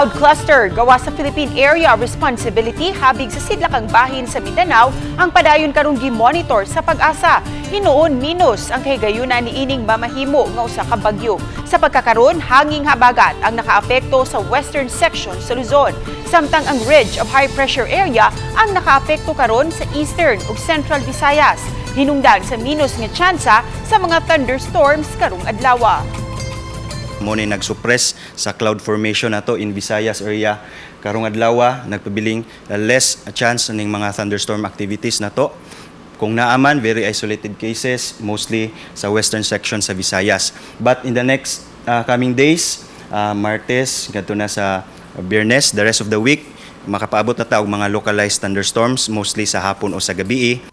Cloud cluster gawa sa Philippine Area of Responsibility habig sa sidlakang bahin sa Mindanao ang padayon karong gi-monitor sa Pag-asa. Hinuon minus ang kahigayunan ni ining mamahimo nga usa ka bagyo. Sa pagkakaron, hanging habagat ang nakaapekto sa western section sa Luzon. Samtang ang ridge of high pressure area ang nakaapekto karon sa eastern ug central Visayas. Hinungdan sa minus nga tsansa sa mga thunderstorms karong adlaw. Muna nag-suppress sa cloud formation nato in Visayas area karong adlaw, nagpabiling less chance ning mga thunderstorm activities nato. Kung naaman, very isolated cases, mostly sa western section sa Visayas. But in the next coming days, Martes, gadto na sa Biyernes, the rest of the week, makapaabot na ta og mga localized thunderstorms, mostly sa hapon o sa gabi.